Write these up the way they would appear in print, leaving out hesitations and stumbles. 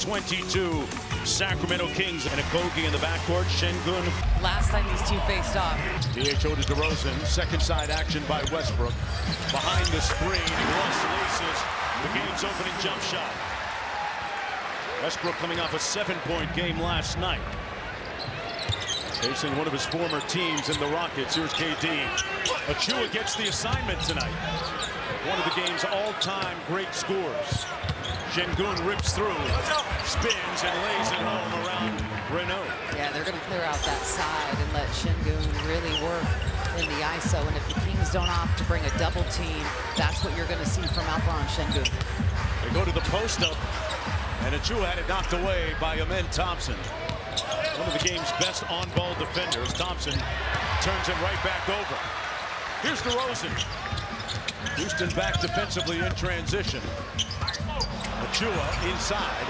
22 Sacramento Kings. And a Kogi in the backcourt. Şengün. Last time these two faced off. DHO to DeRozan. Second side action by Westbrook. Behind the screen. Russ laces the game's opening jump shot. Westbrook coming off a 7-point game last night. Facing one of his former teams in the Rockets. Here's KD. Achua gets the assignment tonight. One of the game's all-time great scores. Şengün rips through, spins, and lays it home around Renault. Yeah, they're going to clear out that side and let Şengün really work in the ISO. And if the Kings don't opt to bring a double team, that's what you're going to see from Alperen Şengün. They go to the post-up, and Achua had it knocked away by Amen Thompson. One of the game's best on-ball defenders. Thompson turns him right back over. Here's DeRozan. Houston back defensively in transition. Achua inside.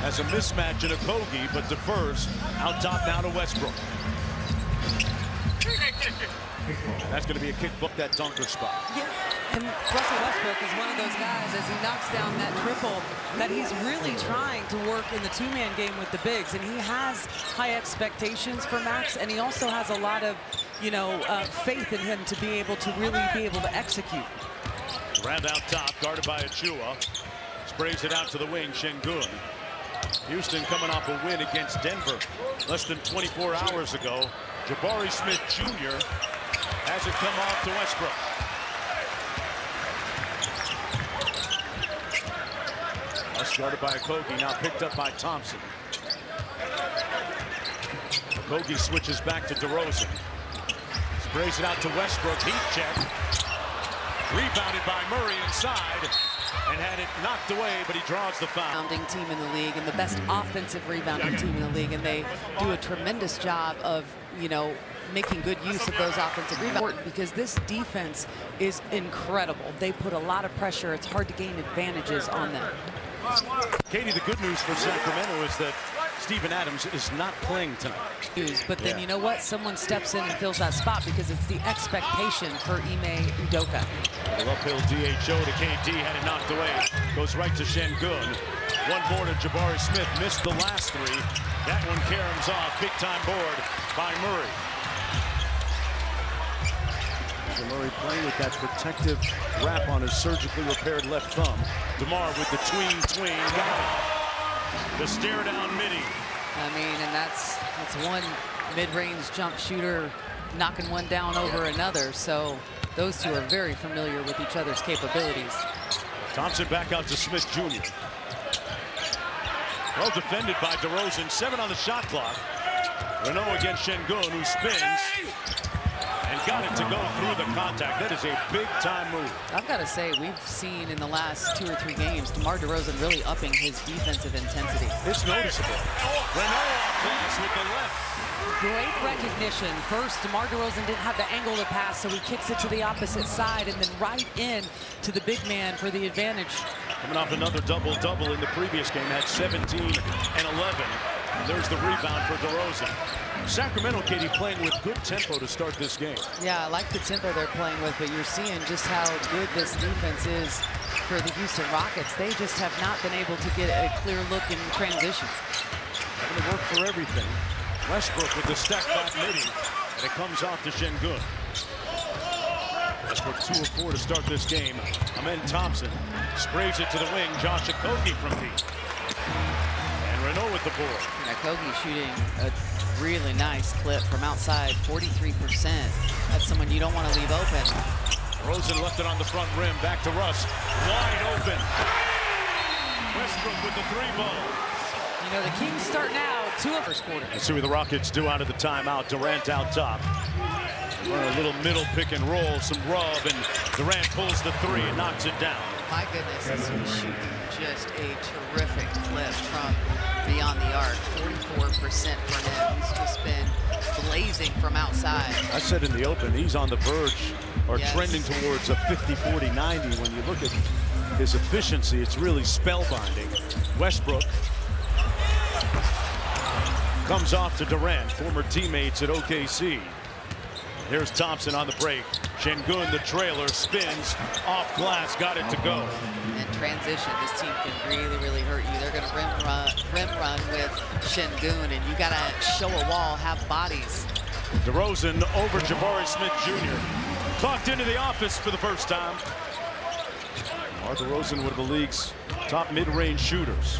Has a mismatch in a Kogi, but defers. Out top now to Westbrook. That's going to be a kick book, that dunker spot. Yeah, and Russell Westbrook is one of those guys, as he knocks down that triple, that he's really trying to work in the two-man game with the bigs. And he has high expectations for Max, and he also has a lot of, faith in him to be able to really be able to execute. Durant out top, guarded by Achua. Sprays it out to the wing, Şengün. Houston coming off a win against Denver less than 24 hours ago. Jabari Smith Jr. has it come off to Westbrook. That's guarded by Kogi, now picked up by Thompson. Kogi switches back to DeRozan. Sprays it out to Westbrook, heat check. Rebounded by Murray inside and had it knocked away, but he draws the foul. Rebounding team in the league and the best offensive rebounding team in the league, and they do a tremendous job of, making good use of those offensive rebounds, because this defense is incredible. They put a lot of pressure. It's hard to gain advantages on them. Katie, the good news for Sacramento is that Steven Adams is not playing tonight. But then you know what? Someone steps in and fills that spot, because it's the expectation for Ime Udoka. Uphill DHO to KD, had it knocked away. Goes right to Şengün. One more to Jabari Smith. Missed the last three. That one caroms off. Big time board by Murray. Murray playing with that protective wrap on his surgically repaired left thumb. DeMar with the tween. Got it. The stare down midi. And that's one mid-range jump shooter knocking one down over another. So those two are very familiar with each other's capabilities. Thompson back out to Smith Jr. Well defended by DeRozan. 7 on the shot clock. Renault against Şengün, who spins and got it to go through the contact. That is a big-time move. I've got to say, we've seen in the last 2 or 3 games, DeMar DeRozan really upping his defensive intensity. It's noticeable. Renault off glass with the left. Great recognition. First, DeMar DeRozan didn't have the angle to pass, so he kicks it to the opposite side and then right in to the big man for the advantage. Coming off another double-double in the previous game, had 17 and 11. And there's the rebound for DeRozan. Sacramento, Katie, playing with good tempo to start this game. Yeah, I like the tempo they're playing with, but you're seeing just how good this defense is for the Houston Rockets. They just have not been able to get a clear look in transition. Going to work for everything. Westbrook with the step back midi, and it comes off to Şengün. Westbrook 2 of 4 to start this game. Amen Thompson sprays it to the wing. Josh Okogie from deep. And Renault with the board. Okogie shooting a really nice clip from outside, 43%. That's someone you don't want to leave open. Rosen left it on the front rim. Back to Russ. Wide open. Westbrook with the 3-ball. The Kings start now 2 of first quarter. Let's see what the Rockets do out of the timeout. Durant out top. Run a little middle pick and roll, some rub, and Durant pulls the 3 and knocks it down. My goodness, he's shooting just a terrific clip from beyond the arc. 44% for him. He's just been blazing from outside. I said in the open, he's on the verge or trending towards a 50-40-90. When you look at his efficiency, it's really spellbinding. Westbrook comes off to Durant, former teammates at OKC. Here's Thompson on the break. Şengün, the trailer, spins off glass, got it to go. In transition, this team can really hurt you. They're going to rim run with Şengün, and you got to show a wall, have bodies. DeRozan over Jabari Smith Jr. Clocked into the office for the first time. DeRozan, one of the league's top mid-range shooters.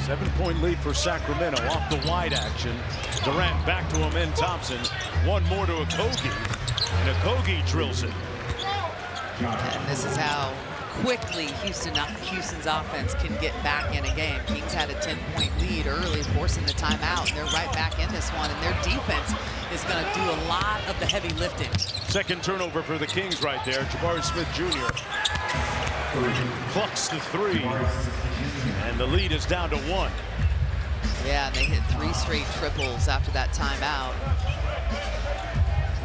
7-point lead for Sacramento off the wide action. Durant back to Amen Thompson. One more to Okogie, and Okogie drills it. And this is how quickly Houston's offense can get back in a game. Kings had a 10-point lead early, forcing the timeout. They're right back in this one, and their defense is going to do a lot of the heavy lifting. Second turnover for the Kings right there. Jabari Smith Jr. plucks the three, and the lead is down to 1. Yeah, and they hit 3 straight triples after that timeout.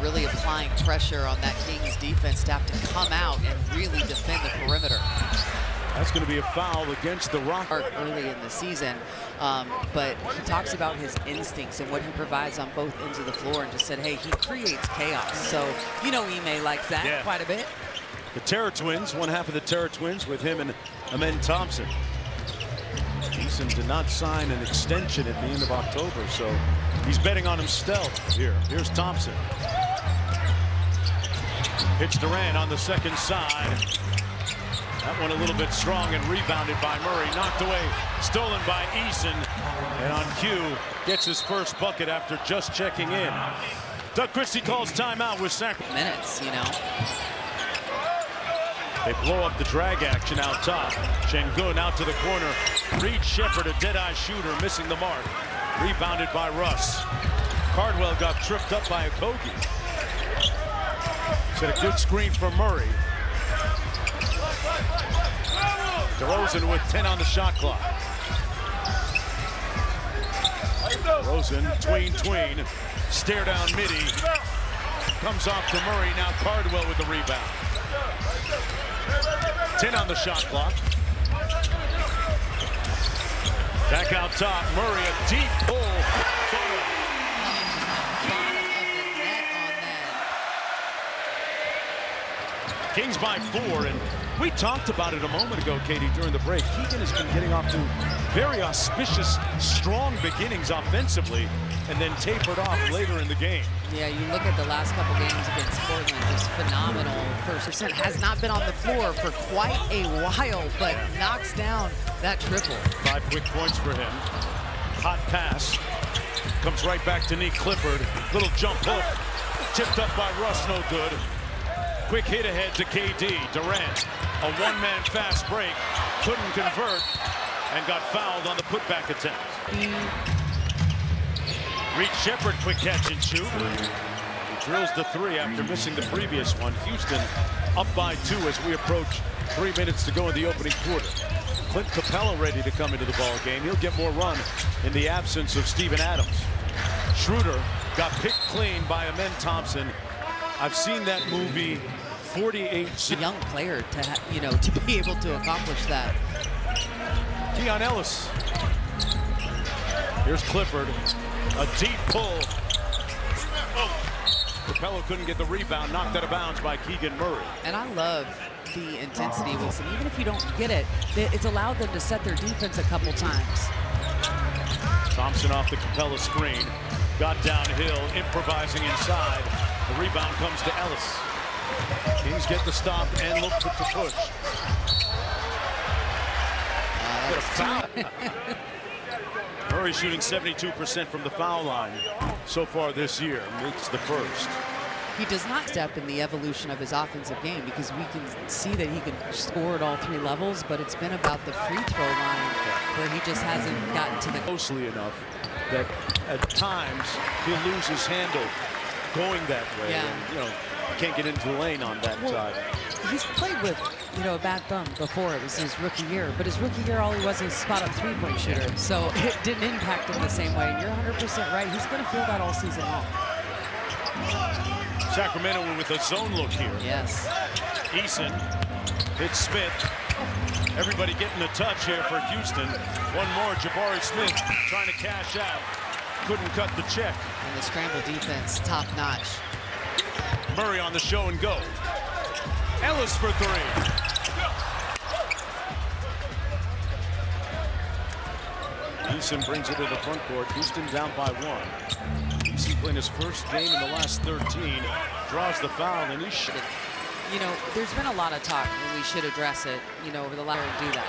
Really applying pressure on that Kings defense to have to come out and really defend the perimeter. That's going to be a foul against the Rockets. Early in the season, but he talks about his instincts and what he provides on both ends of the floor, and just said, hey, he creates chaos. So, you know, Ime likes that quite a bit. The Terror Twins, one half of the Terror Twins with him and Amen Thompson. Eason did not sign an extension at the end of October, so he's betting on himself here. Here's Thompson. Hits Durant on the second side. That one a little bit strong and rebounded by Murray. Knocked away, stolen by Eason. And on cue, gets his first bucket after just checking in. Doug Christie calls timeout with Sacramento. Minutes, you know. They blow up the drag action out top. Şengün out to the corner. Reed Shepherd, a dead-eye shooter, missing the mark. Rebounded by Russ. Cardwell got tripped up by Okogie. Set a good screen for Murray. DeRozan with 10 on the shot clock. DeRozan, tween. Stare down midi. Comes off to Murray. Now Cardwell with the rebound. 10 on the shot clock. Back out top. Murray, a deep pull. Kings by 4, and we talked about it a moment ago, Katie, during the break. Keegan has been getting off to very auspicious, strong beginnings offensively, and then tapered off later in the game. Yeah, you look at the last couple games against Portland, just phenomenal. First % has not been on the floor for quite a while, but knocks down that triple. 5 quick points for him. Hot pass. Comes right back to Nick Clifford. Little jump hook. Tipped up by Russ, no good. Quick hit ahead to KD. Durant, a one-man fast break. Couldn't convert and got fouled on the putback attempt. Reed Shepherd, quick catch and shoot. He drills the 3 after missing the previous one. Houston up by 2 as we approach 3 minutes to go in the opening quarter. Clint Capella ready to come into the ball game. He'll get more run in the absence of Steven Adams. Schroeder got picked clean by Amen Thompson. I've seen that movie 48. A young player to be able to accomplish that. Keon Ellis. Here's Clifford. A deep pull. Capella couldn't get the rebound, knocked out of bounds by Keegan Murray. And I love the intensity with him. Even if you don't get it, it's allowed them to set their defense a couple times. Thompson off the Capella screen. Got downhill, improvising inside. The rebound comes to Ellis. Kings get the stop and look for the push. Get a foul. Murray shooting 72% from the foul line so far this year. Makes the first. He does not step in the evolution of his offensive game, because we can see that he can score at all 3 levels, but it's been about the free throw line where he just hasn't gotten to the closely enough that at times he'll lose his handle going that way. Yeah. And, can't get into the lane on that side. He's played with, a bad thumb before. It was his rookie year, but his rookie year, all he was a spot-up 3-point shooter, so it didn't impact him the same way. And you're 100% right. He's going to feel that all season long. Sacramento with a zone look here. Yes. Eason hits Smith. Everybody getting a touch here for Houston. One more, Jabari Smith trying to cash out. Couldn't cut the check. And the scramble defense, top notch. Murray on the show and go. Ellis for three. Eason brings it to the front court. Houston down by 1. Eason playing his first game in the last 13. Draws the foul, and he should. You know, there's been a lot of talk, and we should address it, you know, over the last and do that.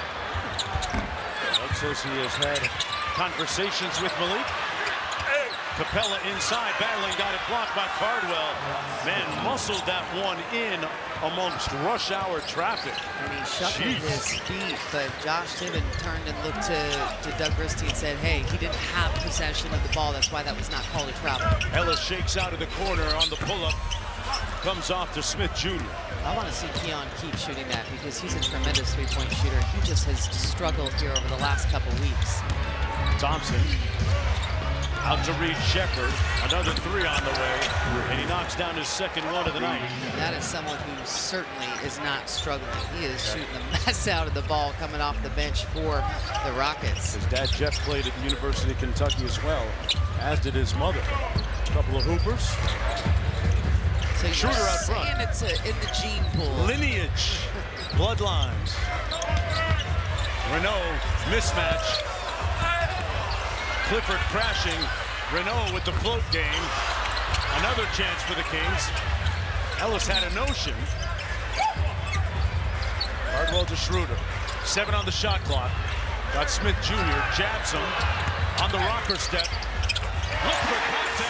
Doug says he has had conversations with Malik. Capella inside, battling, got it blocked by Cardwell. Man, muscled that one in amongst rush hour traffic. And he shuffled his feet, but Josh Tibbin turned and looked to Doug Christie and said, hey, he didn't have possession of the ball. That's why that was not called a travel. Ellis shakes out of the corner on the pull-up. Comes off to Smith Jr. I want to see Keon keep shooting that because he's a tremendous three-point shooter. He just has struggled here over the last couple weeks. Thompson out to read Shepard. Another three on the way, and he knocks down his second one of the night. That is someone who certainly is not struggling. He is shooting the mess out of the ball coming off the bench for the Rockets. His dad, Jeff, played at the University of Kentucky as well, as did his mother. A couple of hoopers. So you're Schroeder out front. saying it's in the gene pool. Lineage, bloodlines. Renault mismatch. Clifford crashing. Renault with the float game. Another chance for the Kings. Ellis had a notion. Cardwell to Schroeder. 7 on the shot clock. Got Smith Jr. Jabs him on the rocker step. Look for contact.